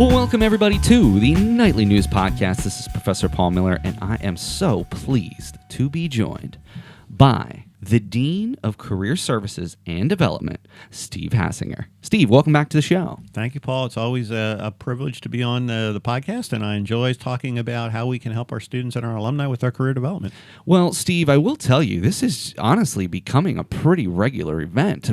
Well, welcome everybody to the Nightly News Podcast. This is Professor Paul Miller, and I am so pleased to be joined by the Dean of Career Services and Development, Steve Hassinger. Steve, welcome back to the show. Thank you, Paul. It's always a privilege to be on the podcast, and I enjoy talking about how we can help our students and our alumni with their career development. Well, Steve, I will tell you, this is honestly becoming a pretty regular event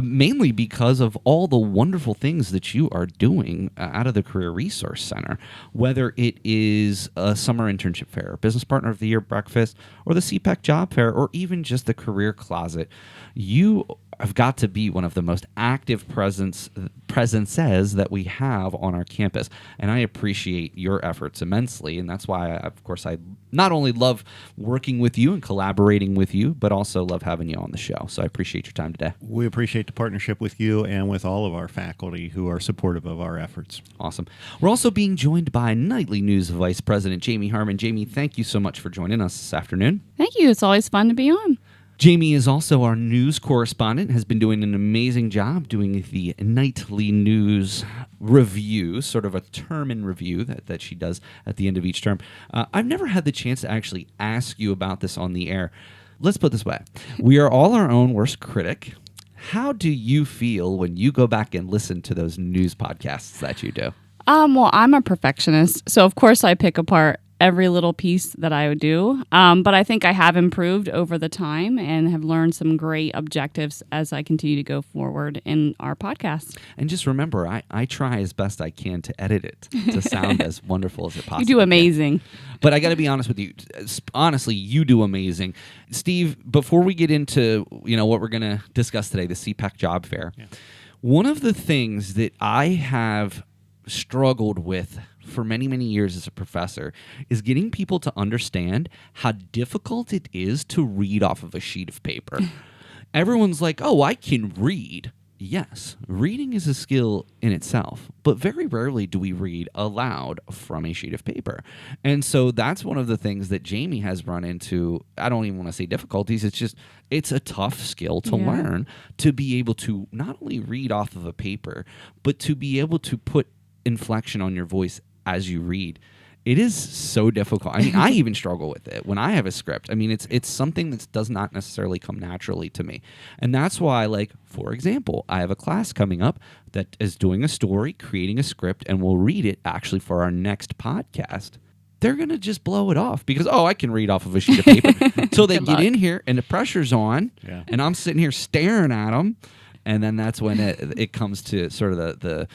mainly because of all the wonderful things that you are doing out of the Career Resource Center, whether it is a summer internship fair, Business Partner of the Year breakfast, or the CPEC Job Fair, or even just the Career Closet. You have got to be one of the most active presences that we have on our campus, and I appreciate your efforts immensely, and that's why, of course, I not only love working with you and collaborating with you, but also love having you on the show, so I appreciate your time today. We appreciate the partnership with you and with all of our faculty who are supportive of our efforts. Awesome. We're also being joined by Nightly News Vice President Jamie Harmon. Jamie, thank you so much for joining us this afternoon. Thank you. It's always fun to be on. Jamie is also our news correspondent, has been doing an amazing job doing the nightly news review, sort of a term in review that she does at the end of each term. I've never had the chance to actually ask you about this on the air. Let's put it this way. We are all our own worst critic. How do you feel when you go back and listen to those news podcasts that you do? Well, I'm a perfectionist, so of course I pick apart every little piece that I would do. But I think I have improved over the time and have learned some great objectives as I continue to go forward in our podcast. And just remember, I try as best I can to edit it to sound as wonderful as it possibly You do amazing. Can. But I got to be honest with you. Honestly, you do amazing. Steve, before we get into what we're going to discuss today, the CPEC Job Fair, one of the things that I have struggled with for many, many years as a professor is getting people to understand how difficult it is to read off of a sheet of paper. Everyone's like, oh, I can read. Yes, reading is a skill in itself, but very rarely do we read aloud from a sheet of paper. And so that's one of the things that Jamie has run into. I don't even want to say difficulties. It's a tough skill to learn, to be able to not only read off of a paper, but to be able to put inflection on your voice as you read. It is so difficult. I mean, I even struggle with it when I have a script. I mean, it's something that does not necessarily come naturally to me. And that's why, for example, I have a class coming up that is doing a story, creating a script, and we'll read it actually for our next podcast. They're going to just blow it off because, I can read off of a sheet of paper. So they get in here and the pressure's on, and I'm sitting here staring at them. And then that's when it comes to sort of the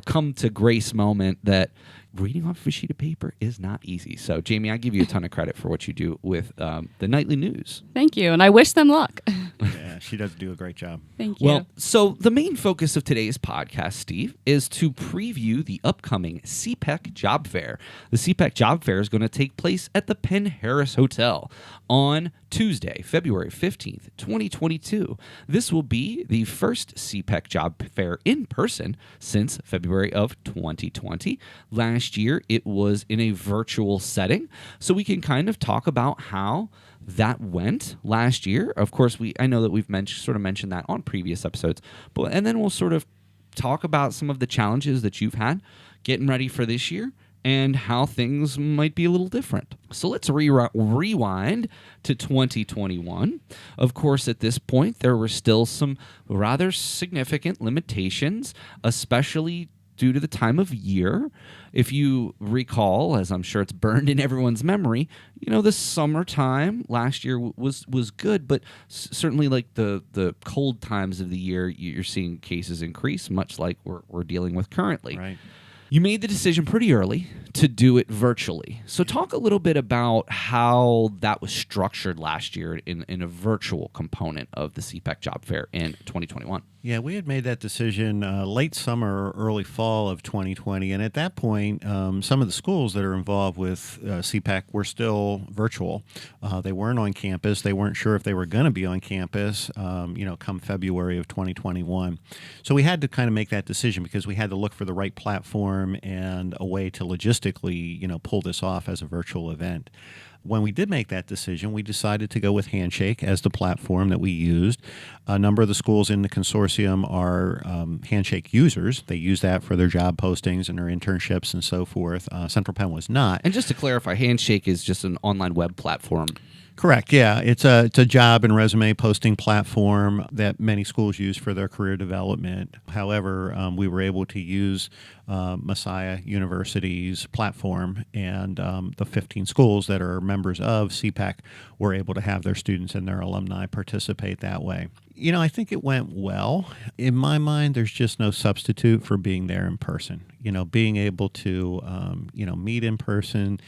come to grace moment that reading off a sheet of paper is not easy. So, Jamie, I give you a ton of credit for what you do with the nightly news. Thank you, and I wish them luck. Yeah, she does do a great job. Thank you. Well, so the main focus of today's podcast, Steve, is to preview the upcoming CPEC Job Fair. The CPEC Job Fair is going to take place at the Penn Harris Hotel on Tuesday, February 15th, 2022. This will be the first CPEC Job Fair in person since February of 2020. Last year, it was in a virtual setting, so we can kind of talk about how that went last year. Of course, I know that we've mentioned that on previous episodes, and then we'll sort of talk about some of the challenges that you've had getting ready for this year and how things might be a little different. So let's rewind to 2021. Of course, at this point, there were still some rather significant limitations, especially due to the time of year. If you recall, as I'm sure it's burned in everyone's memory, the summertime last year was good, but certainly the cold times of the year, you're seeing cases increase, much like we're dealing with currently. Right. You made the decision pretty early to do it virtually. So talk a little bit about how that was structured last year in a virtual component of the CPEC Job Fair in 2021. Yeah, we had made that decision late summer, early fall of 2020. And at that point, some of the schools that are involved with CPEC were still virtual. They weren't on campus. They weren't sure if they were going to be on campus, come February of 2021. So we had to kind of make that decision because we had to look for the right platform and a way to logistically basically, pull this off as a virtual event. When we did make that decision, we decided to go with Handshake as the platform that we used. A number of the schools in the consortium are Handshake users. They use that for their job postings and their internships and so forth. Central Penn was not. And just to clarify, Handshake is just an online web platform. Correct. Yeah, it's a job and resume posting platform that many schools use for their career development. However, we were able to use Messiah University's platform, and the 15 schools that are members of CPEC were able to have their students and their alumni participate that way. I think it went well. In my mind, there's just no substitute for being there in person. Being able to meet in person.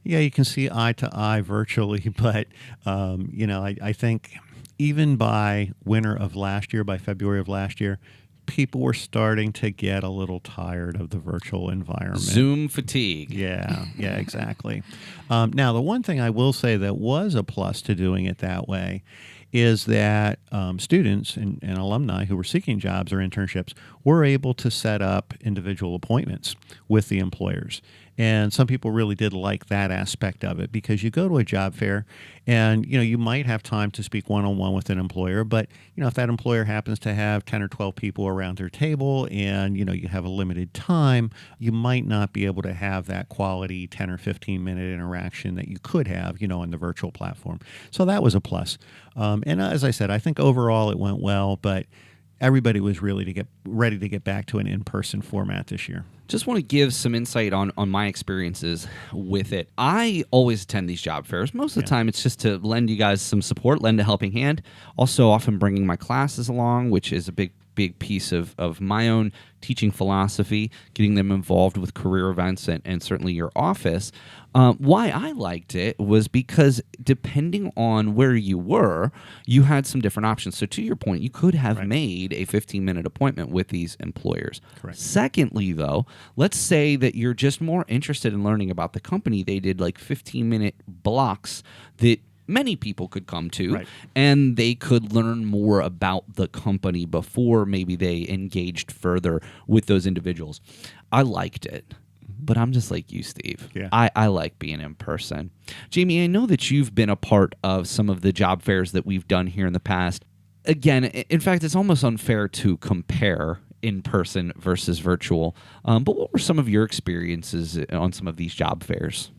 Yeah, you can see eye to eye virtually, but, I think even by winter of last year, by February of last year, people were starting to get a little tired of the virtual environment. Zoom fatigue. Yeah, exactly. Now, the one thing I will say that was a plus to doing it that way is that students and alumni who were seeking jobs or internships were able to set up individual appointments with the employers. And some people really did like that aspect of it, because you go to a job fair and, you might have time to speak one-on-one with an employer. But, if that employer happens to have 10 or 12 people around their table and, you have a limited time, you might not be able to have that quality 10 or 15-minute interaction that you could have, on the virtual platform. So that was a plus. And as I said, I think overall it went well, but everybody was really ready to get back to an in-person format this year. Just want to give some insight on my experiences with it. I always attend these job fairs. Most of the time, it's just to lend you guys some support, lend a helping hand. Also, often bringing my classes along, which is a big piece of my own teaching philosophy, getting them involved with career events and certainly your office. Why I liked it was because depending on where you were, you had some different options. So to your point, you could have made a 15-minute appointment with these employers. Correct. Secondly, though, let's say that you're just more interested in learning about the company. They did like 15-minute blocks that many people could come to, and they could learn more about the company before maybe they engaged further with those individuals. I liked it, but I'm just like you, Steve. Yeah. I like being in person. Jamie, I know that you've been a part of some of the job fairs that we've done here in the past. Again, in fact, it's almost unfair to compare in person versus virtual. But what were some of your experiences on some of these job fairs?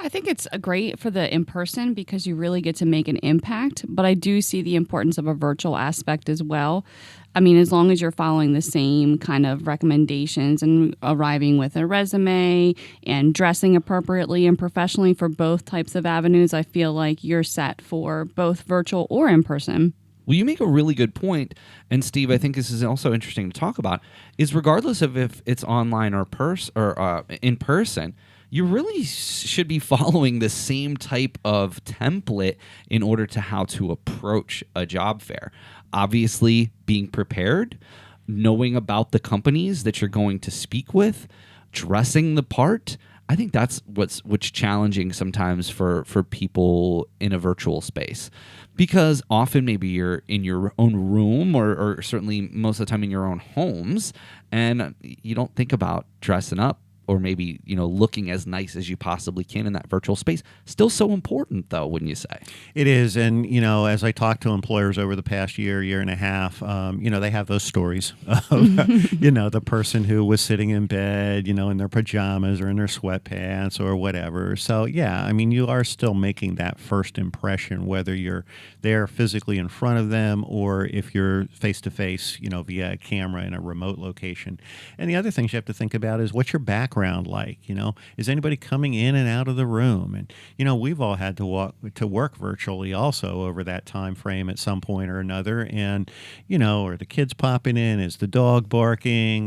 I think it's great for the in-person because you really get to make an impact, but I do see the importance of a virtual aspect as well. I mean, as long as you're following the same kind of recommendations and arriving with a resume and dressing appropriately and professionally for both types of avenues, I feel like you're set for both virtual or in-person. Well, you make a really good point, and Steve, I think this is also interesting to talk about, is regardless of if it's online or in person, you really should be following the same type of template in order to how to approach a job fair. Obviously, being prepared, knowing about the companies that you're going to speak with, dressing the part. I think that's what's challenging sometimes for people in a virtual space, because often maybe you're in your own room or certainly most of the time in your own homes, and you don't think about dressing up or maybe, looking as nice as you possibly can in that virtual space. Still so important, though, wouldn't you say? It is. And, as I talk to employers over the past year and a half, they have those stories of, the person who was sitting in bed, in their pajamas or in their sweatpants or whatever. So, yeah, I mean, you are still making that first impression, whether you're there physically in front of them or if you're face-to-face, via a camera in a remote location. And the other things you have to think about is what's your background like, is anybody coming in and out of the room? And, we've all had to work virtually also over that time frame at some point or another. And, are the kids popping in? Is the dog barking?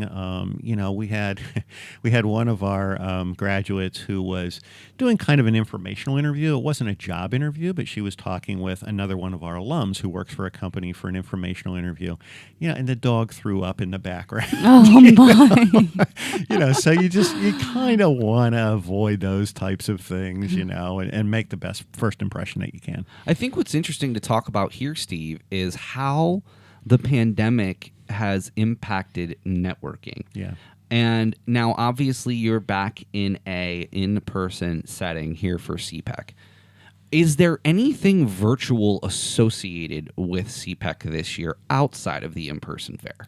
We had one of our graduates who was doing kind of an informational interview. It wasn't a job interview, but she was talking with another one of our alums who works for a company for an informational interview, and the dog threw up in the background. Oh, my. So you kind of want to avoid those types of things, and make the best first impression that you can. I think what's interesting to talk about here, Steve, is how the pandemic has impacted networking. Yeah. And now, obviously, you're back in a in-person setting here for CPEC. Is there anything virtual associated with CPEC this year outside of the in-person fair?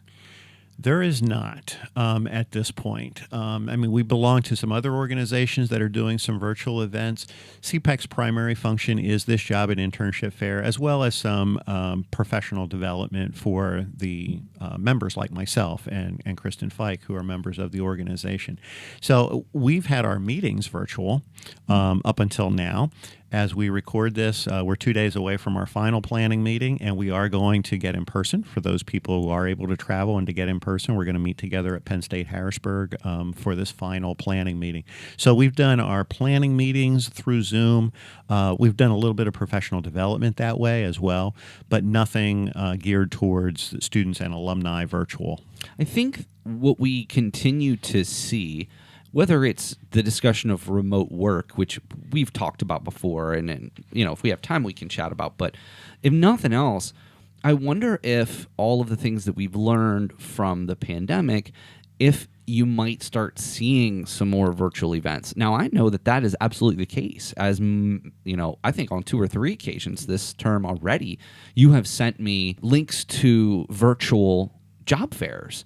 There is not at this point. I mean, we belong to some other organizations that are doing some virtual events. CPEC's primary function is this job and internship fair, as well as some professional development for the members like myself and Kristen Fike, who are members of the organization. So we've had our meetings virtual up until now. As we record this, we're 2 days away from our final planning meeting, and we are going to get in person. For those people who are able to travel and to get in person, we're going to meet together at Penn State Harrisburg for this final planning meeting. So we've done our planning meetings through Zoom. We've done a little bit of professional development that way as well, but nothing geared towards students and alumni virtual. I think what we continue to see, whether it's the discussion of remote work, which we've talked about before, and if we have time, we can chat about. But if nothing else, I wonder if all of the things that we've learned from the pandemic, if you might start seeing some more virtual events. Now, I know that is absolutely the case. As I think on 2 or 3 occasions this term already, you have sent me links to virtual job fairs.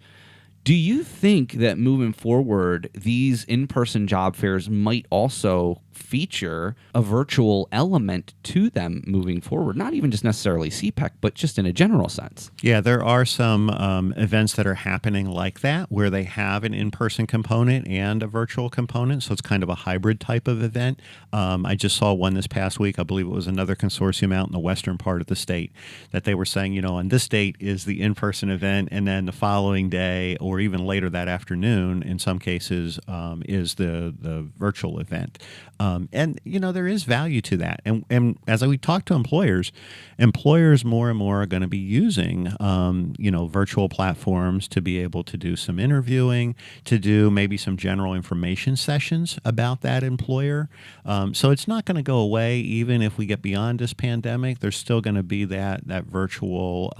Do you think that moving forward, these in-person job fairs might also feature a virtual element to them moving forward? Not even just necessarily CPEC, but just in a general sense. Yeah, there are some events that are happening like that, where they have an in-person component and a virtual component. So it's kind of a hybrid type of event. I just saw one this past week. I believe it was another consortium out in the western part of the state that they were saying, on this date is the in-person event, and then the following day or even later that afternoon, in some cases, is the virtual event. And there is value to that. And as we talk to employers more and more are going to be using, virtual platforms to be able to do some interviewing, to do maybe some general information sessions about that employer. So it's not going to go away even if we get beyond this pandemic. There's still going to be that virtual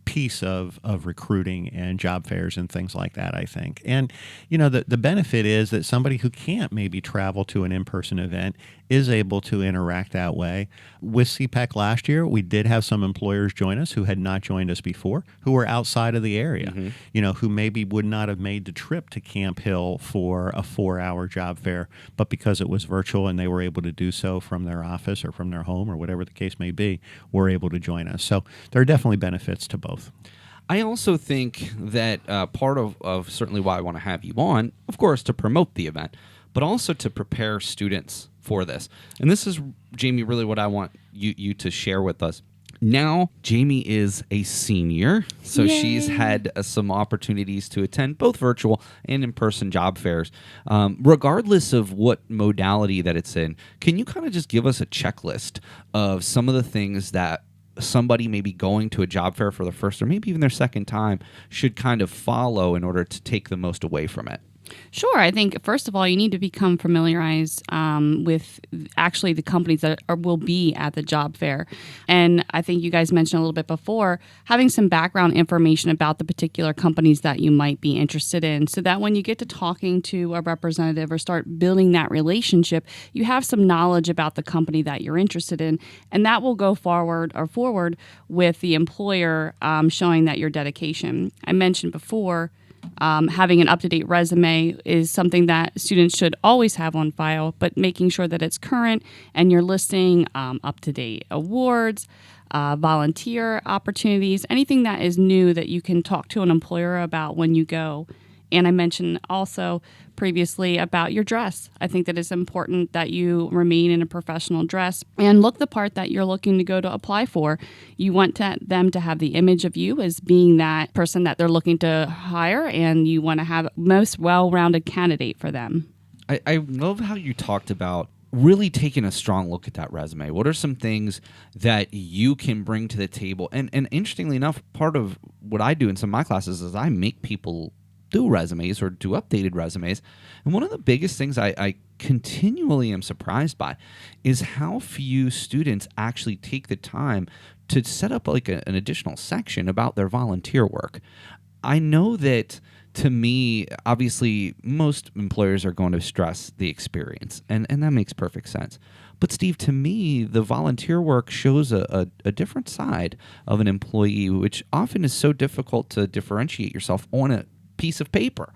piece of recruiting and job fairs and things like that, I think. And, the benefit is that somebody who can't maybe travel to an in-person event is able to interact that way. With CPEC last year, we did have some employers join us who had not joined us before, who were outside of the area, who maybe would not have made the trip to Camp Hill for a 4-hour job fair, but because it was virtual and they were able to do so from their office or from their home or whatever the case may be, were able to join us. So there are definitely benefits to both. I also think that part of certainly why I want to have you on, of course, to promote the event, but also to prepare students for this. And this is, Jamie, really what I want you to share with us. Now, Jamie is a senior, so Yay. She's had some opportunities to attend both virtual and in-person job fairs. Regardless of what modality that it's in, can you kind of just give us a checklist of some of the things that somebody maybe going to a job fair for the first or maybe even their second time should kind of follow in order to take the most away from it? Sure. I think, first of all, you need to become familiarized with actually the companies that will be at the job fair. And I think you guys mentioned a little bit before, having some background information about the particular companies that you might be interested in, so that when you get to talking to a representative or start building that relationship, you have some knowledge about the company that you're interested in. And that will go forward with the employer showing that your dedication. I mentioned before, having an up-to-date resume is something that students should always have on file, but making sure that it's current and you're listing up-to-date awards, volunteer opportunities, anything that is new that you can talk to an employer about when you go. And I mentioned also previously about your dress. I think that it's important that you remain in a professional dress and look the part that you're looking to go to apply for. You want them to have the image of you as being that person that they're looking to hire, and you want to have most well-rounded candidate for them. I love how you talked about really taking a strong look at that resume. What are some things that you can bring to the table? And interestingly enough, part of what I do in some of my classes is I make people do resumes or do updated resumes. And one of the biggest things I continually am surprised by is how few students actually take the time to set up like an additional section about their volunteer work. I know that to me, obviously, most employers are going to stress the experience, and that makes perfect sense. But Steve, to me, the volunteer work shows a different side of an employee, which often is so difficult to differentiate yourself on a piece of paper.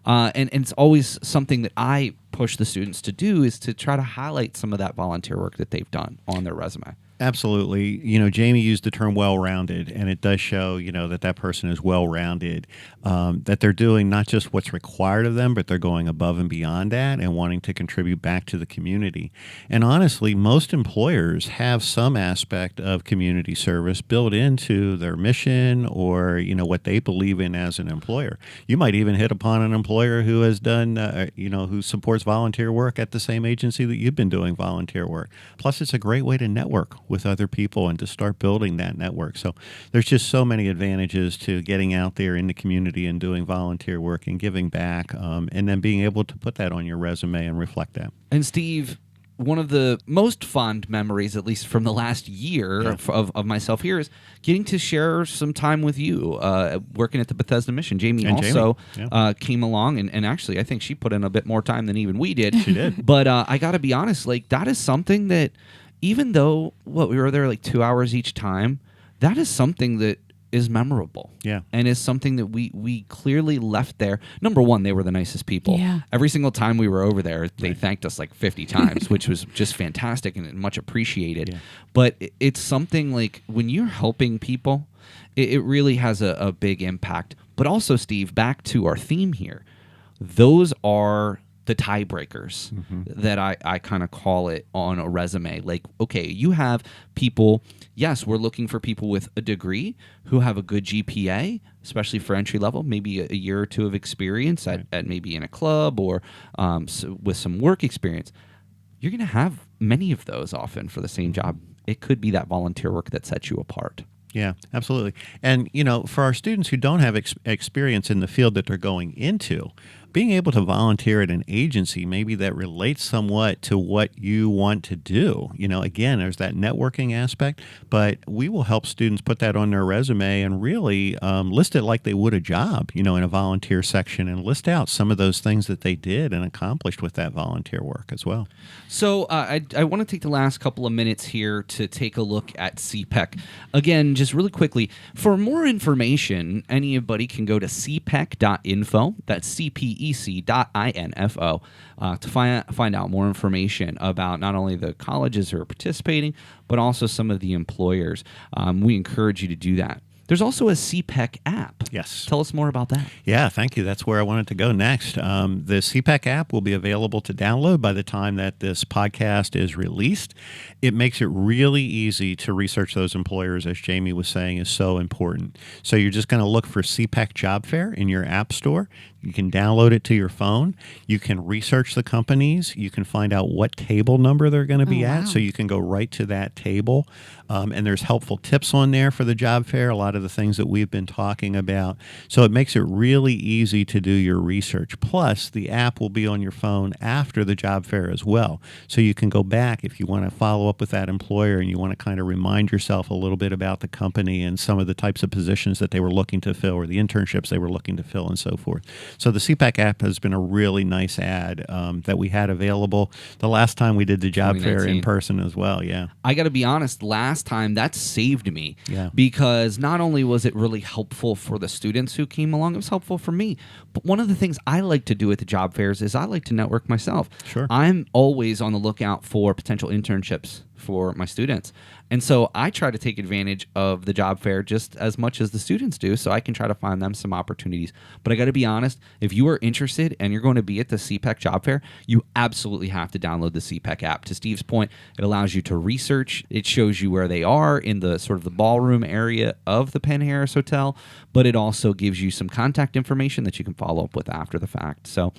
And it's always something that I push the students to do, is to try to highlight some of that volunteer work that they've done on their resume. Absolutely. Jamie used the term well-rounded, and it does show, that person is well-rounded, that they're doing not just what's required of them, but they're going above and beyond that and wanting to contribute back to the community. And honestly, most employers have some aspect of community service built into their mission or, what they believe in as an employer. You might even hit upon an employer who has done, who supports volunteer work at the same agency that you've been doing volunteer work. Plus, it's a great way to network with other people and to start building that network. So there's just so many advantages to getting out there in the community and doing volunteer work and giving back, and then being able to put that on your resume and reflect that. And Steve, one of the most fond memories, at least from the last year of myself here, is getting to share some time with you working at the Bethesda Mission. Jamie also came along, and actually I think she put in a bit more time than even we did. She did. But I got to be honest, that is something that, even though we were there 2 hours each time, that is something that is memorable. Yeah. And is something that we clearly left there. Number one, they were the nicest people. Yeah. Every single time we were over there, they thanked us 50 times, which was just fantastic and much appreciated. Yeah. But it's something when you're helping people, it really has a big impact. But also, Steve, back to our theme here, those are the tiebreakers that I kind of call it on a resume. Okay, you have people, yes, we're looking for people with a degree who have a good GPA, especially for entry level, maybe a year or two of experience at maybe in a club or with some work experience. You're going to have many of those often for the same job. It could be that volunteer work that sets you apart. Yeah, absolutely. And, for our students who don't have experience in the field that they're going into, being able to volunteer at an agency, maybe that relates somewhat to what you want to do. Again, there's that networking aspect, but we will help students put that on their resume and really list it like they would a job, in a volunteer section, and list out some of those things that they did and accomplished with that volunteer work as well. So I want to take the last couple of minutes here to take a look at CPEC. Again, just really quickly, for more information, anybody can go to cpec.info. That's CPEC.info to find out more information about not only the colleges who are participating, but also some of the employers. We encourage you to do that. There's also a CPEC app. Yes. Tell us more about that. Yeah, thank you. That's where I wanted to go next. The CPEC app will be available to download by the time that this podcast is released. It makes it really easy to research those employers, as Jamie was saying, is so important. So you're just going to look for CPEC Job Fair in your app store. You can download it to your phone. You can research the companies. You can find out what table number they're going to be at, so you can go right to that table. And there's helpful tips on there for the job fair, a lot of the things that we've been talking about. So it makes it really easy to do your research. Plus, the app will be on your phone after the job fair as well. So you can go back if you want to follow up with that employer and you want to kind of remind yourself a little bit about the company and some of the types of positions that they were looking to fill or the internships they were looking to fill and so forth. So the CPEC app has been a really nice ad that we had available the last time we did the job fair in person as well. Yeah. I got to be honest, last time that saved me because not only was it really helpful for the students who came along, it was helpful for me. But one of the things I like to do at the job fairs is I like to network myself. Sure. I'm always on the lookout for potential internships for my students. And so I try to take advantage of the job fair just as much as the students do, so I can try to find them some opportunities. But I got to be honest, if you are interested and you're going to be at the CPEC Job Fair, you absolutely have to download the CPEC app. To Steve's point, it allows you to research. It shows you where they are in the sort of the ballroom area of the Penn Harris Hotel, but it also gives you some contact information that you can follow up with after the fact. So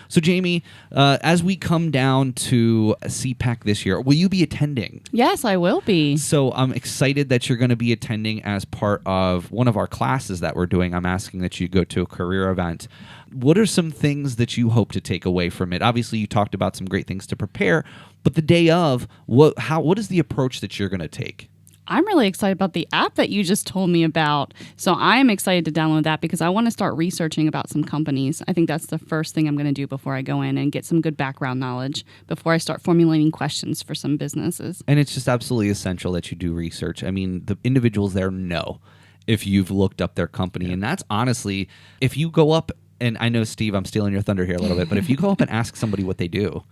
Jamie, as we come down to CPEC this year, will you be attending? Yes, I will be. So I'm excited that you're going to be attending as part of one of our classes that we're doing. I'm asking that you go to a career event. What are some things that you hope to take away from it? Obviously, you talked about some great things to prepare, but the day of, what is the approach that you're going to take? I'm really excited about the app that you just told me about. So I'm excited to download that because I want to start researching about some companies. I think that's the first thing I'm going to do before I go in and get some good background knowledge before I start formulating questions for some businesses. And it's just absolutely essential that you do research. I mean, the individuals there know if you've looked up their company. And that's honestly, if you go up, and I know, Steve, I'm stealing your thunder here a little bit, but if you go up and ask somebody what they do,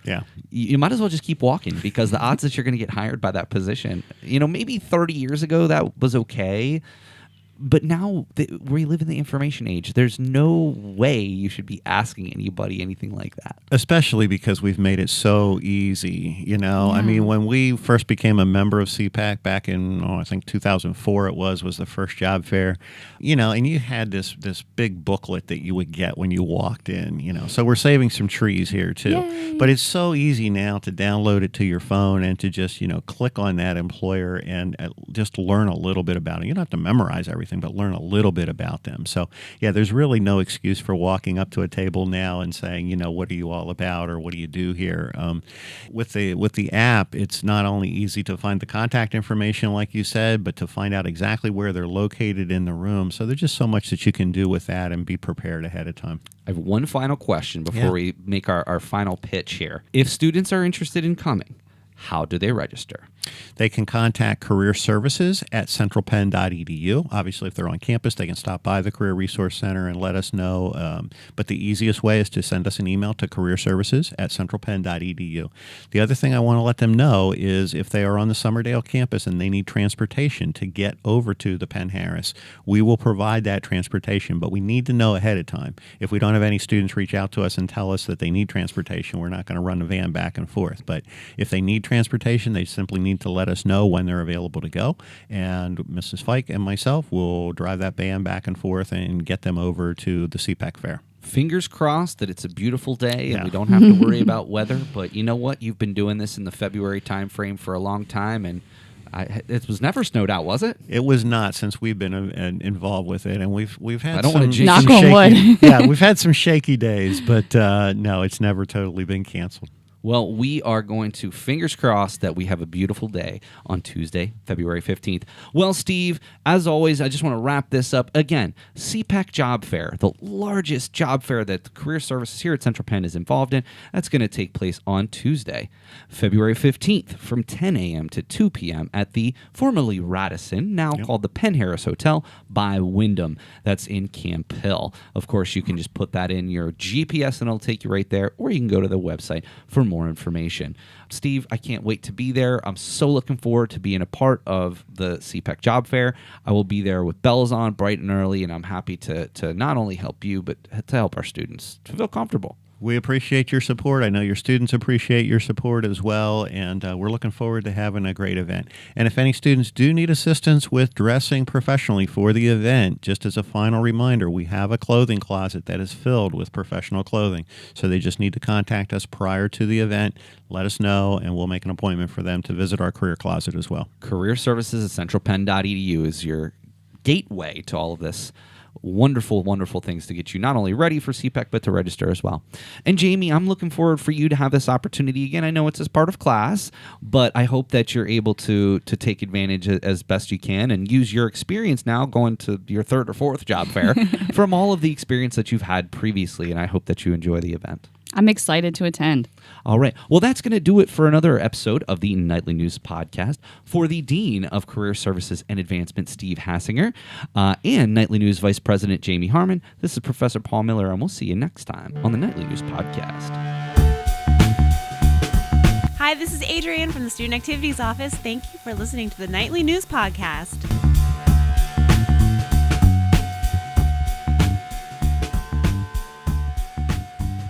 you might as well just keep walking, because the odds that you're going to get hired by that position, maybe 30 years ago that was okay. But now we live in the information age. There's no way you should be asking anybody anything like that. Especially because we've made it so easy, I mean, when we first became a member of CPEC back in, I think 2004 it was the first job fair, and you had this big booklet that you would get when you walked in, So we're saving some trees here too. Yay. But it's so easy now to download it to your phone and to just, click on that employer and just learn a little bit about it. You don't have to memorize everything, but learn a little bit about them. So, there's really no excuse for walking up to a table now and saying, what are you all about, or what do you do here? With the app, it's not only easy to find the contact information, like you said, but to find out exactly where they're located in the room. So there's just so much that you can do with that and be prepared ahead of time. I have one final question before we make our final pitch here. If students are interested in coming, how do they register? They can contact Career Services at centralpenn.edu. Obviously, if they're on campus, they can stop by the Career Resource Center and let us know. But the easiest way is to send us an email to careerservices@centralpenn.edu. The other thing I want to let them know is if they are on the Summerdale campus and they need transportation to get over to the Penn Harris, we will provide that transportation, but we need to know ahead of time. If we don't have any students reach out to us and tell us that they need transportation, we're not going to run the van back and forth. But if they need transportation, they simply need to let us know when they're available to go, and Mrs. Fike and myself will drive that van back and forth and get them over to the CPEC Fair. Fingers crossed that it's a beautiful day and we don't have to worry about weather. But you know what? You've been doing this in the February time frame for a long time, and it was never snowed out, was it? It was not, since we've been involved with it, and we've had I don't want to jinx knock some on wood. yeah, we've had some shaky days, but no, it's never totally been canceled. Well, we are going to, fingers crossed, that we have a beautiful day on Tuesday, February 15th. Well, Steve, as always, I just want to wrap this up. Again, CPEC Job Fair, the largest job fair that the Career Services here at Central Penn is involved in. That's going to take place on Tuesday, February 15th from 10 a.m. to 2 p.m. at the formerly Radisson, now called the Penn Harris Hotel by Wyndham. That's in Camp Hill. Of course, you can just put that in your GPS and it'll take you right there, or you can go to the website for more information. Steve, I can't wait to be there. I'm so looking forward to being a part of the CPEC Job Fair. I will be there with bells on bright and early, and I'm happy to not only help you, but to help our students to feel comfortable. We appreciate your support. I know your students appreciate your support as well, and we're looking forward to having a great event. And if any students do need assistance with dressing professionally for the event, just as a final reminder, we have a clothing closet that is filled with professional clothing. So they just need to contact us prior to the event, let us know, and we'll make an appointment for them to visit our career closet as well. Career Services at centralpenn.edu is your gateway to all of this. Wonderful, wonderful things to get you not only ready for CPEC, but to register as well. And Jamie, I'm looking forward for you to have this opportunity again. I know it's as part of class, but I hope that you're able to take advantage as best you can and use your experience now going to your third or fourth job fair from all of the experience that you've had previously, and I hope that you enjoy the event. I'm excited to attend. All right. Well, that's going to do it for another episode of the Nightly News Podcast. For the Dean of Career Services and Advancement, Steve Hassinger, and Nightly News Vice President Jamie Harmon, this is Professor Paul Miller, and we'll see you next time on the Nightly News Podcast. Hi, this is Adrienne from the Student Activities Office. Thank you for listening to the Nightly News Podcast.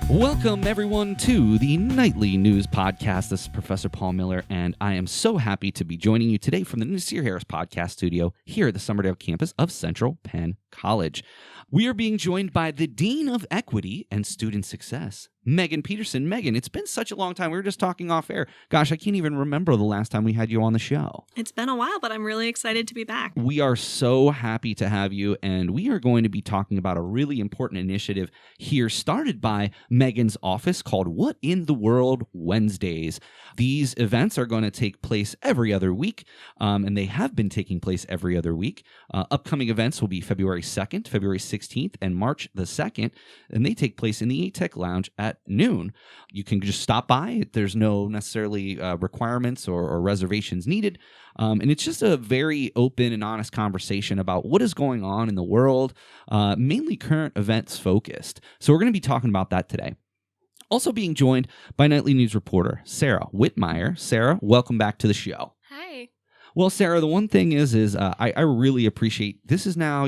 Welcome, everyone, to the Nightly News Podcast. This is Professor Paul Miller, and I am so happy to be joining you today from the Nasir Harris Podcast Studio here at the Summerdale campus of Central Penn College. We are being joined by the Dean of Equity and Student Success, Megan Peterson. Megan, it's been such a long time. We were just talking off air. Gosh, I can't even remember the last time we had you on the show. It's been a while, but I'm really excited to be back. We are so happy to have you, and we are going to be talking about a really important initiative here started by Megan's office called What in the World Wednesdays. These events are going to take place every other week, and they have been taking place every other week. Upcoming events will be February 2nd, February 16th, and March the 2nd, and they take place in the ATEC Lounge at noon. You can just stop by. There's no necessarily requirements or reservations needed. And it's just a very open and honest conversation about what is going on in the world, mainly current events focused. So we're going to be talking about that today. Also being joined by nightly news reporter Sarah Whitmire. Sarah, welcome back to the show. Hi. Well, Sarah, the one thing is I really appreciate this is now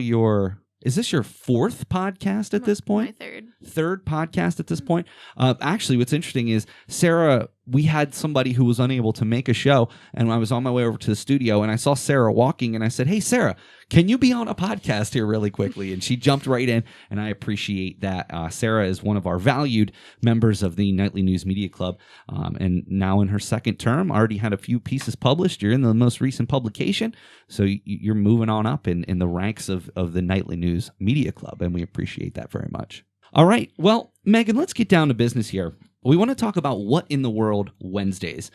is this your fourth podcast at this point? My third. Third podcast at this point. Actually, what's interesting is, Sarah, we had somebody who was unable to make a show, and I was on my way over to the studio, and I saw Sarah walking, and I said, "Hey, Sarah, can you be on a podcast here really quickly?" And she jumped right in, and I appreciate that. Sarah is one of our valued members of the Nightly News Media Club, and now in her second term, already had a few pieces published. You're in the most recent publication, so you're moving on up in the ranks of the Nightly News Media Club, and we appreciate that very much. All right, well, Megan, let's get down to business here. We want to talk about What in the World Wednesdays.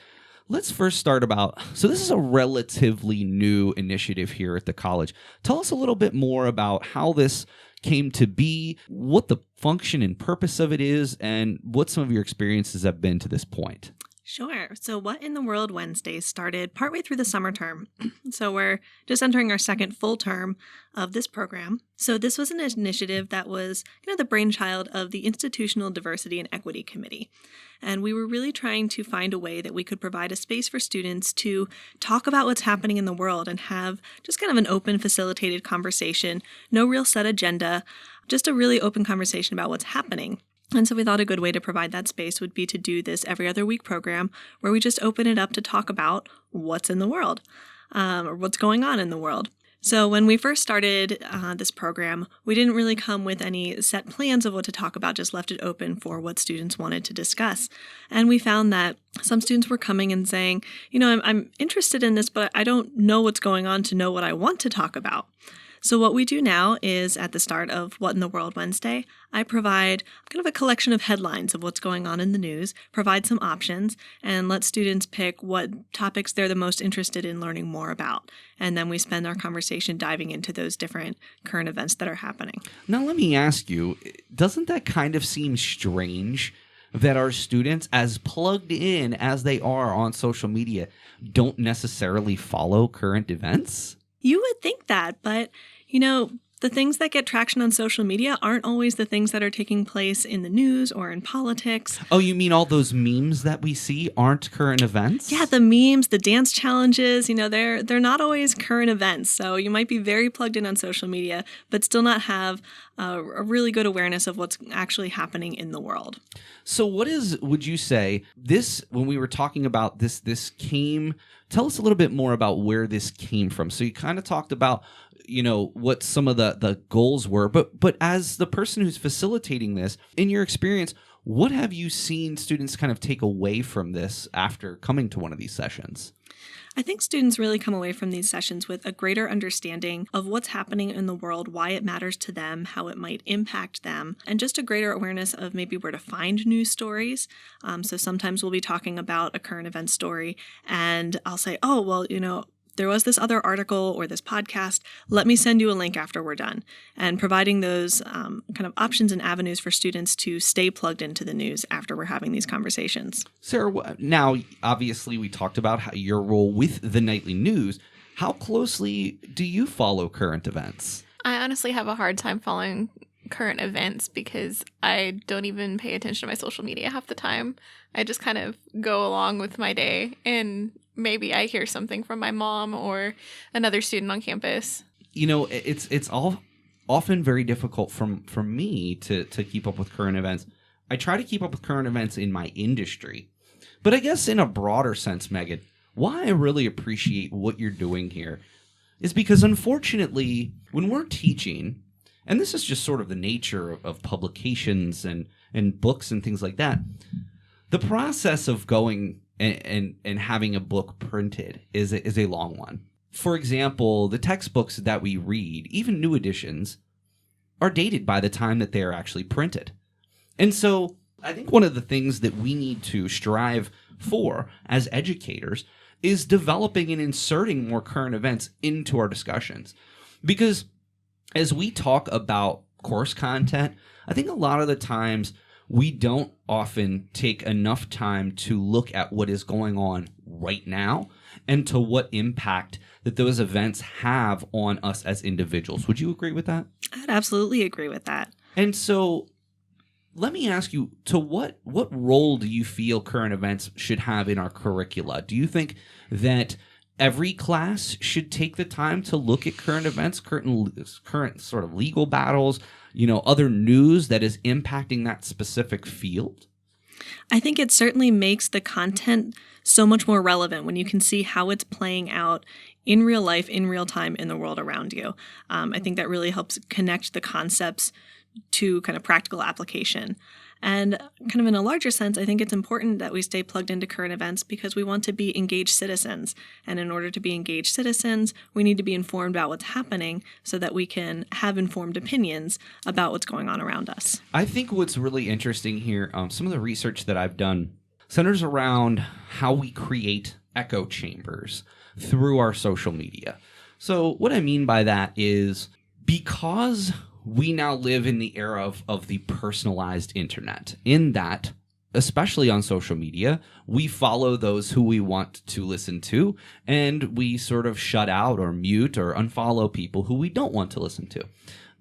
Let's first start so this is a relatively new initiative here at the college. Tell us a little bit more about how this came to be, what the function and purpose of it is, and what some of your experiences have been to this point. Sure. So What in the World Wednesdays started partway through the summer term. So we're just entering our second full term of this program. So this was an initiative that was the brainchild of the Institutional Diversity and Equity Committee. And we were really trying to find a way that we could provide a space for students to talk about what's happening in the world and have just kind of an open, facilitated conversation, no real set agenda, just a really open conversation about what's happening. And so we thought a good way to provide that space would be to do this every other week program where we just open it up to talk about what's in the world, or what's going on in the world. So when we first started this program, we didn't really come with any set plans of what to talk about, just left it open for what students wanted to discuss. And we found that some students were coming and saying, I'm interested in this, but I don't know what's going on to know what I want to talk about. So what we do now is at the start of What in the World Wednesday, I provide kind of a collection of headlines of what's going on in the news, provide some options, and let students pick what topics they're the most interested in learning more about. And then we spend our conversation diving into those different current events that are happening. Now, let me ask you, doesn't that kind of seem strange that our students, as plugged in as they are on social media, don't necessarily follow current events? You would think that, but, the things that get traction on social media aren't always the things that are taking place in the news or in politics. Oh, you mean all those memes that we see aren't current events? Yeah, the memes, the dance challenges, they're not always current events. So you might be very plugged in on social media, but still not have a really good awareness of what's actually happening in the world. So would you say, when we were talking about this tell us a little bit more about where this came from. So you kind of talked about, what some of the goals were, but as the person who's facilitating this, in your experience, what have you seen students kind of take away from this after coming to one of these sessions? I think students really come away from these sessions with a greater understanding of what's happening in the world, why it matters to them, how it might impact them, and just a greater awareness of maybe where to find news stories. So sometimes we'll be talking about a current event story, and I'll say, oh, well, there was this other article or this podcast, let me send you a link after we're done. And providing those kind of options and avenues for students to stay plugged into the news after we're having these conversations. Sarah, now, obviously, we talked about your role with the Nightly News. How closely do you follow current events? I honestly have a hard time following current events because I don't even pay attention to my social media half the time. I just kind of go along with my day, and maybe I hear something from my mom or another student on campus. It's all often very difficult for me to keep up with current events. I try to keep up with current events in my industry. But I guess in a broader sense, Megan, why I really appreciate what you're doing here is because, unfortunately, when we're teaching and this is just sort of the nature of publications and books and things like that, the process of going and having a book printed is a long one. For example, the textbooks that we read, even new editions, are dated by the time that they are actually printed. And so I think one of the things that we need to strive for as educators is developing and inserting more current events into our discussions. Because as we talk about course content, I think a lot of the times we don't often take enough time to look at what is going on right now and to what impact that those events have on us as individuals. Would you agree with that? I'd absolutely agree with that. And so let me ask you, to what role do you feel current events should have in our curricula? Do you think that every class should take the time to look at current events, current sort of legal battles, other news that is impacting that specific field? I think it certainly makes the content so much more relevant when you can see how it's playing out in real life, in real time, in the world around you. I think that really helps connect the concepts to kind of practical application. And kind of in a larger sense, I think it's important that we stay plugged into current events because we want to be engaged citizens. And in order to be engaged citizens, we need to be informed about what's happening so that we can have informed opinions about what's going on around us. I think what's really interesting here, some of the research that I've done centers around how we create echo chambers through our social media. So what I mean by that is because we now live in the era of the personalized internet, in that, especially on social media, we follow those who we want to listen to, and we sort of shut out or mute or unfollow people who we don't want to listen to.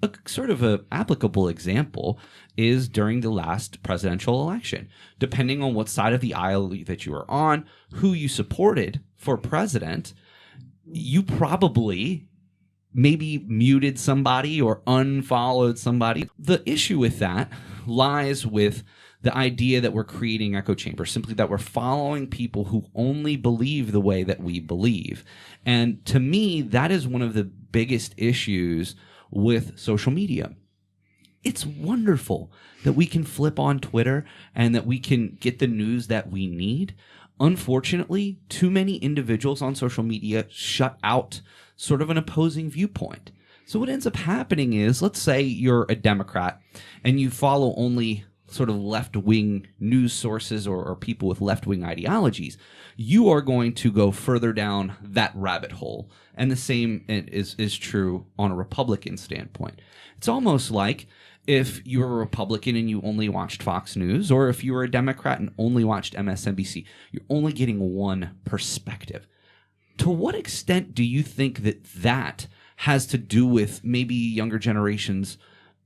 A sort of an applicable example is during the last presidential election. Depending on what side of the aisle that you are on, who you supported for president, you probably maybe muted somebody or unfollowed somebody. The issue with that lies with the idea that we're creating echo chambers, simply that we're following people who only believe the way that we believe. And to me, that is one of the biggest issues with social media. It's wonderful that we can flip on Twitter and that we can get the news that we need. Unfortunately, too many individuals on social media shut out sort of an opposing viewpoint. So what ends up happening is, let's say you're a Democrat and you follow only sort of left-wing news sources or people with left-wing ideologies. You are going to go further down that rabbit hole. And the same is true on a Republican standpoint. It's almost like if you're a Republican and you only watched Fox News, or if you were a Democrat and only watched MSNBC, you're only getting one perspective. To what extent do you think that has to do with maybe younger generations,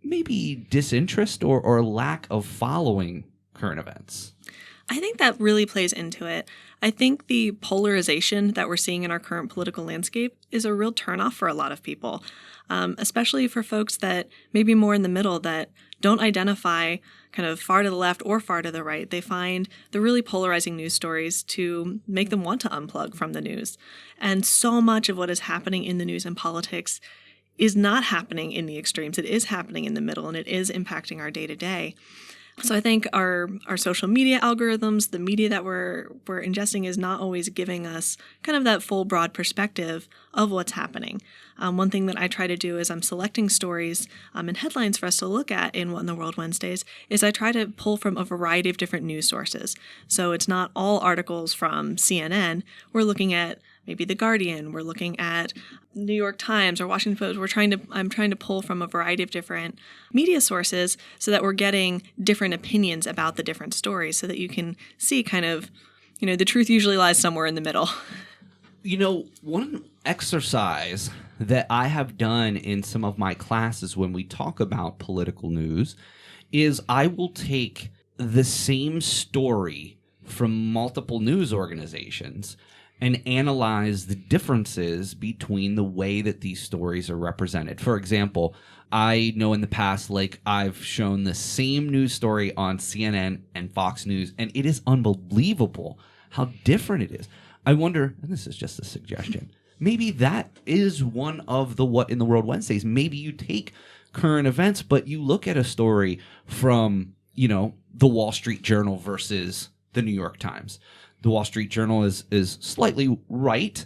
maybe disinterest or lack of following current events? I think that really plays into it. I think the polarization that we're seeing in our current political landscape is a real turnoff for a lot of people, especially for folks that may be more in the middle that don't identify kind of far to the left or far to the right. They find the really polarizing news stories to make them want to unplug from the news. And so much of what is happening in the news and politics is not happening in the extremes. It is happening in the middle, and it is impacting our day-to-day. So I think our social media algorithms, the media that we're ingesting is not always giving us kind of that full broad perspective of what's happening. One thing that I try to do is I'm selecting stories and headlines for us to look at in What in the World Wednesdays is I try to pull from a variety of different news sources. So it's not all articles from CNN. We're looking at maybe The Guardian. We're looking at New York Times or Washington Post. I'm trying to pull from a variety of different media sources so that we're getting different opinions about the different stories so that you can see kind of, the truth usually lies somewhere in the middle. One exercise that I have done in some of my classes when we talk about political news is I will take the same story from multiple news organizations and analyze the differences between the way that these stories are represented. For example, I know in the past, I've shown the same news story on CNN and Fox News, and it is unbelievable how different it is. I wonder, and this is just a suggestion, maybe that is one of the What in the World Wednesdays. Maybe you take current events, but you look at a story from, the Wall Street Journal versus the New York Times. The Wall Street Journal is slightly right,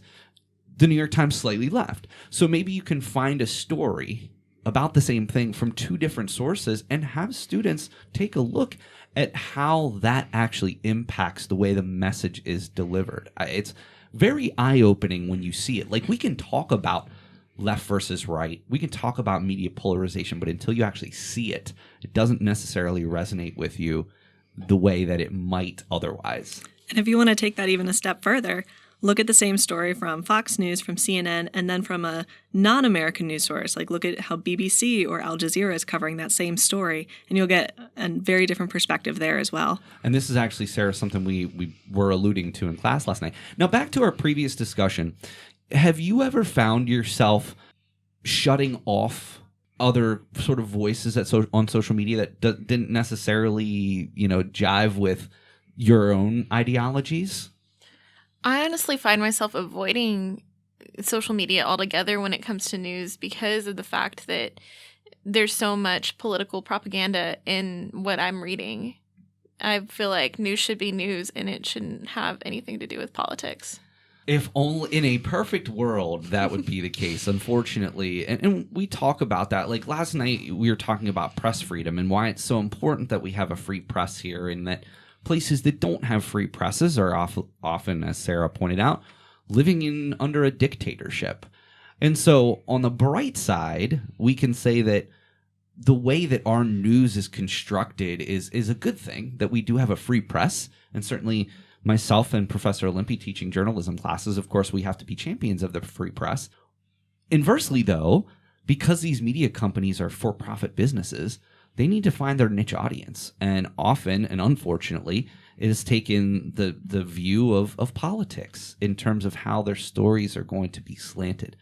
the New York Times slightly left. So maybe you can find a story about the same thing from two different sources and have students take a look at how that actually impacts the way the message is delivered. It's very eye-opening when you see it. Like, we can talk about left versus right. We can talk about media polarization, but until you actually see it, it doesn't necessarily resonate with you the way that it might otherwise. And if you want to take that even a step further, look at the same story from Fox News, from CNN, and then from a non-American news source. Like, look at how BBC or Al Jazeera is covering that same story, and you'll get a very different perspective there as well. And this is actually, Sarah, something we were alluding to in class last night. Now, back to our previous discussion. Have you ever found yourself shutting off other sort of voices on social media that didn't necessarily, jive with your own ideologies? I honestly find myself avoiding social media altogether when it comes to news because of the fact that there's so much political propaganda in what I'm reading. I feel like news should be news and it shouldn't have anything to do with politics. If only in a perfect world that would be the case, unfortunately. And we talk about that. Like last night, we were talking about press freedom and why it's so important that we have a free press here, and that places that don't have free presses are often, as Sarah pointed out, living under a dictatorship. And so on the bright side, we can say that the way that our news is constructed is a good thing, that we do have a free press. And certainly myself and Professor Olympi teaching journalism classes, of course, we have to be champions of the free press. Inversely, though, because these media companies are for-profit businesses, they need to find their niche audience. And often, and unfortunately, it has taken the view of politics in terms of how their stories are going to be slanted.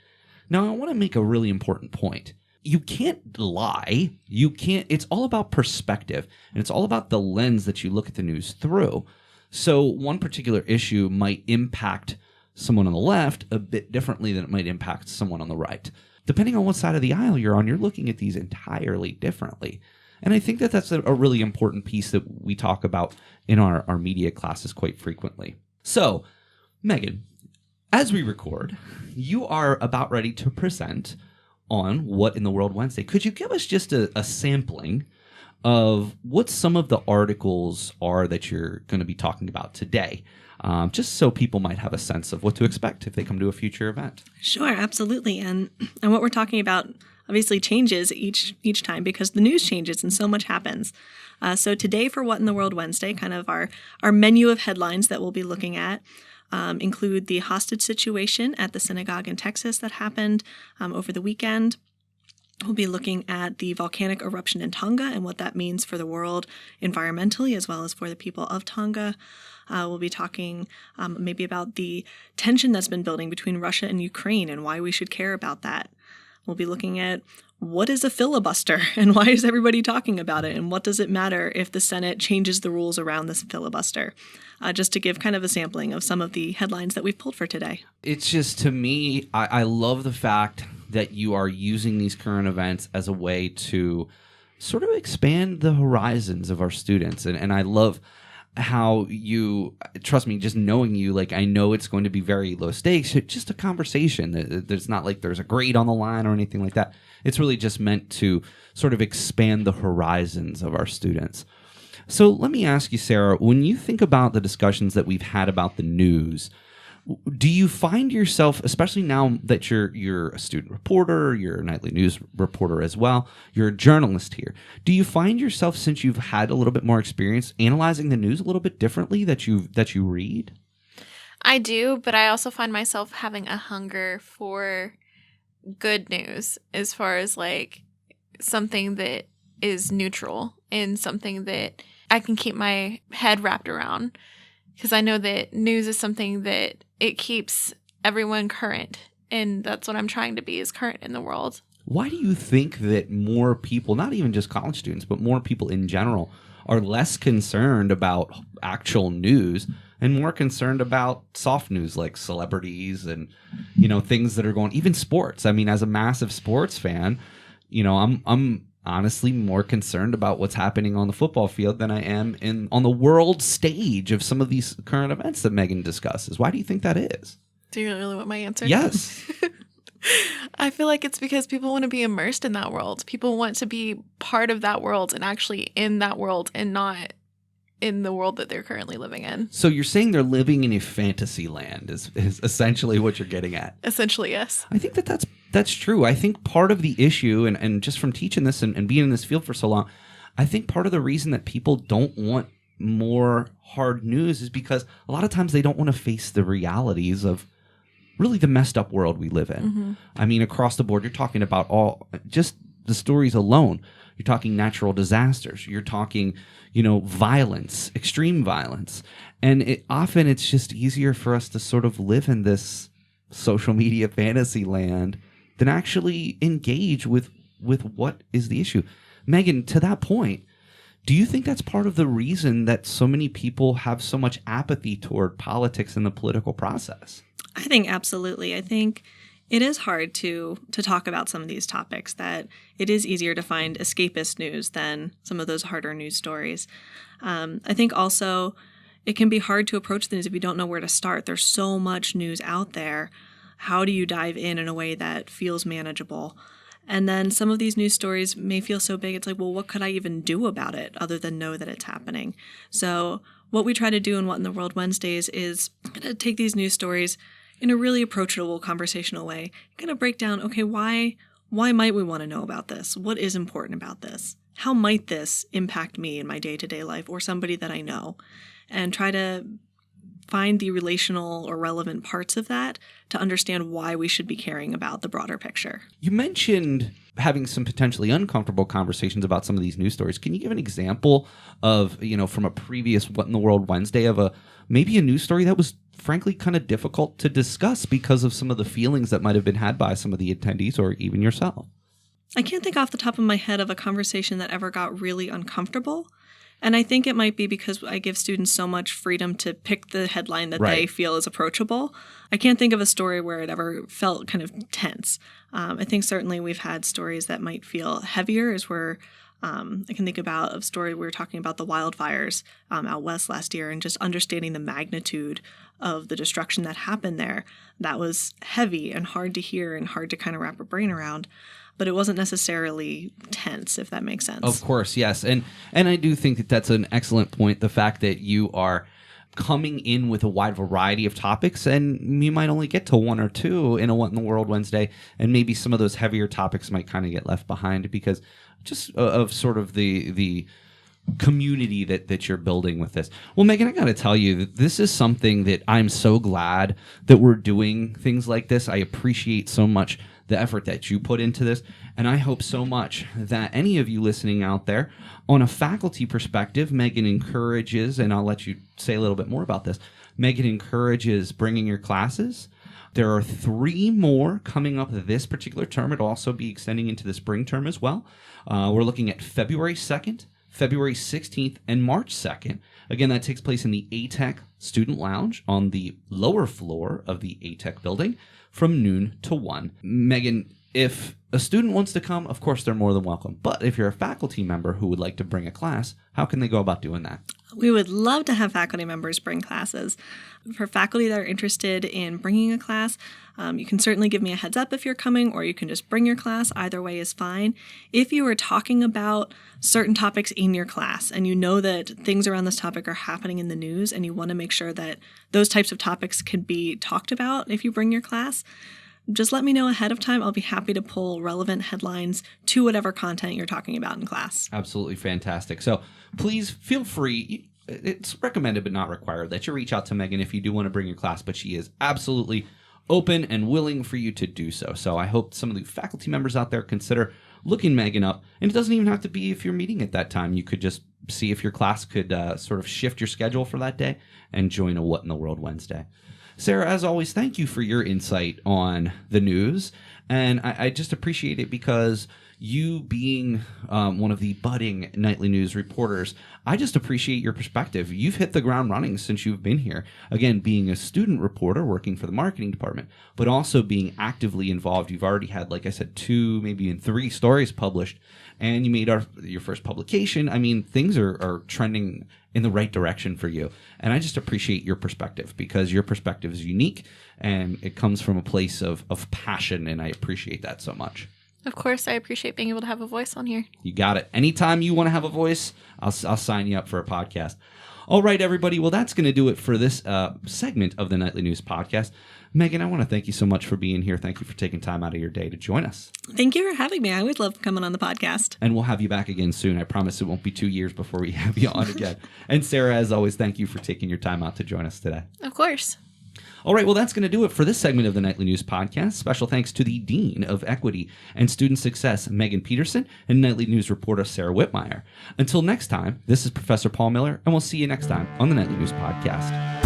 Now, I want to make a really important point. You can't lie. It's all about perspective, and it's all about the lens that you look at the news through. So one particular issue might impact someone on the left a bit differently than it might impact someone on the right. Depending on what side of the aisle you're on, you're looking at these entirely differently. And I think that that's a really important piece that we talk about in our media classes quite frequently. So, Megan, as we record, you are about ready to present on What in the World Wednesday. Could you give us just a sampling of what some of the articles are that you're going to be talking about today, just so people might have a sense of what to expect if they come to a future event? Sure, absolutely. And what we're talking about obviously changes each time because the news changes and so much happens. So today for What in the World Wednesday, kind of our menu of headlines that we'll be looking at include the hostage situation at the synagogue in Texas that happened over the weekend. We'll be looking at the volcanic eruption in Tonga and what that means for the world environmentally as well as for the people of Tonga. We'll be talking maybe about the tension that's been building between Russia and Ukraine and why we should care about that. We'll be looking at what is a filibuster and why is everybody talking about it and what does it matter if the Senate changes the rules around this filibuster, just to give kind of a sampling of some of the headlines that we've pulled for today. It's just, to me, I love the fact that you are using these current events as a way to sort of expand the horizons of our students. And I love how you, trust me, just knowing you, like, I know it's going to be very low stakes. It's just a conversation. There's not like there's a grade on the line or anything like that. It's really just meant to sort of expand the horizons of our students. So let me ask you, Sarah, when you think about the discussions that we've had about the news, do you find yourself, especially now that you're a student reporter, you're a nightly news reporter as well, you're a journalist here, do you find yourself, since you've had a little bit more experience, analyzing the news a little bit differently that you read? I do, but I also find myself having a hunger for good news as far as like something that is neutral and something that I can keep my head wrapped around. Because I know that news is something that it keeps everyone current. And that's what I'm trying to be, is current in the world. Why do you think that more people, not even just college students, but more people in general, are less concerned about actual news and more concerned about soft news like celebrities and, things that are going, even sports? I mean, as a massive sports fan, I'm honestly more concerned about what's happening on the football field than I am on the world stage of some of these current events that Megan discusses. Why do you think that is? Do you really want my answer? Yes. I feel like it's because people want to be immersed in that world. People want to be part of that world and actually in that world and not in the world that they're currently living in. So you're saying they're living in a fantasy land is essentially what you're getting at. Essentially, yes. I think that's true. I think part of the issue, and just from teaching this and being in this field for so long, I think part of the reason that people don't want more hard news is because a lot of times they don't want to face the realities of really the messed up world we live in. Mm-hmm. I mean, across the board, you're talking about just the stories alone. You're talking natural disasters. You're talking, violence, extreme violence. And often it's just easier for us to sort of live in this social media fantasy land than actually engage with what is the issue. Megan, to that point, do you think that's part of the reason that so many people have so much apathy toward politics and the political process? I think absolutely. I think it is hard to talk about some of these topics, that it is easier to find escapist news than some of those harder news stories. I think also it can be hard to approach the news if you don't know where to start. There's so much news out there. How do you dive in a way that feels manageable? And then some of these news stories may feel so big, it's like, well, what could I even do about it other than know that it's happening? So what we try to do in What in the World Wednesdays is kind of take these news stories in a really approachable, conversational way, kind of break down, okay, why might we want to know about this? What is important about this? How might this impact me in my day-to-day life or somebody that I know? And try to find the relational or relevant parts of that to understand why we should be caring about the broader picture. You mentioned having some potentially uncomfortable conversations about some of these news stories. Can you give an example of, from a previous What in the World Wednesday of maybe a news story that was frankly kind of difficult to discuss because of some of the feelings that might have been had by some of the attendees or even yourself? I can't think off the top of my head of a conversation that ever got really uncomfortable. And I think it might be because I give students so much freedom to pick the headline that they feel is approachable. I can't think of a story where it ever felt kind of tense. I think certainly we've had stories that might feel heavier, as we're I can think about a story we were talking about the wildfires out west last year and just understanding the magnitude of the destruction that happened there. That was heavy and hard to hear and hard to kind of wrap a brain around. But it wasn't necessarily tense, if that makes sense. Of course, yes. And I do think that that's an excellent point, the fact that you are coming in with a wide variety of topics, and you might only get to one or two in a What in the World Wednesday, and maybe some of those heavier topics might kind of get left behind because just of sort of the community that you're building with this. Well, Megan, I got to tell you that this is something that I'm so glad that we're doing things like this. I appreciate so much the effort that you put into this, and I hope so much that any of you listening out there, on a faculty perspective, Megan encourages, and I'll let you say a little bit more about this, Megan encourages bringing your classes. There are 3 more coming up this particular term. It'll also be extending into the spring term as well. We're looking at February 2nd, February 16th, and March 2nd. Again, that takes place in the ATEC Student Lounge on the lower floor of the ATEC building from noon to 1. Megan, if a student wants to come, of course, they're more than welcome. But if you're a faculty member who would like to bring a class, how can they go about doing that? We would love to have faculty members bring classes. For faculty that are interested in bringing a class, you can certainly give me a heads up if you're coming, or you can just bring your class. Either way is fine. If you are talking about certain topics in your class and you know that things around this topic are happening in the news and you want to make sure that those types of topics can be talked about if you bring your class, just let me know ahead of time. I'll be happy to pull relevant headlines to whatever content you're talking about in class. Absolutely fantastic. So please feel free. It's recommended but not required that you reach out to Megan if you do want to bring your class, but she is absolutely open and willing for you to do so. So I hope some of the faculty members out there consider looking Megan up. And it doesn't even have to be if you're meeting at that time. You could just see if your class could sort of shift your schedule for that day and join a What in the World Wednesday. Sarah, as always, thank you for your insight on the news. And I just appreciate it because you being one of the budding nightly news reporters, I just appreciate your perspective. You've hit the ground running since you've been here. Again, being a student reporter working for the marketing department, but also being actively involved. You've already had, like I said, 2, maybe even 3 stories published, and you made your first publication. I mean, things are trending in the right direction for you. And I just appreciate your perspective because your perspective is unique and it comes from a place of passion, and I appreciate that so much. Of course, I appreciate being able to have a voice on here. You got it. Anytime you want to have a voice, I'll sign you up for a podcast. All right, everybody. Well, that's going to do it for this segment of the Nightly News Podcast. Megan, I want to thank you so much for being here. Thank you for taking time out of your day to join us. Thank you for having me. I always love coming on the podcast. And we'll have you back again soon. I promise it won't be 2 years before we have you on again. And Sarah, as always, thank you for taking your time out to join us today. Of course. All right, well, that's going to do it for this segment of the Nightly News Podcast. Special thanks to the Dean of Equity and Student Success, Megan Peterson, and Nightly News reporter, Sarah Whitmire. Until next time, this is Professor Paul Miller, and we'll see you next time on the Nightly News Podcast.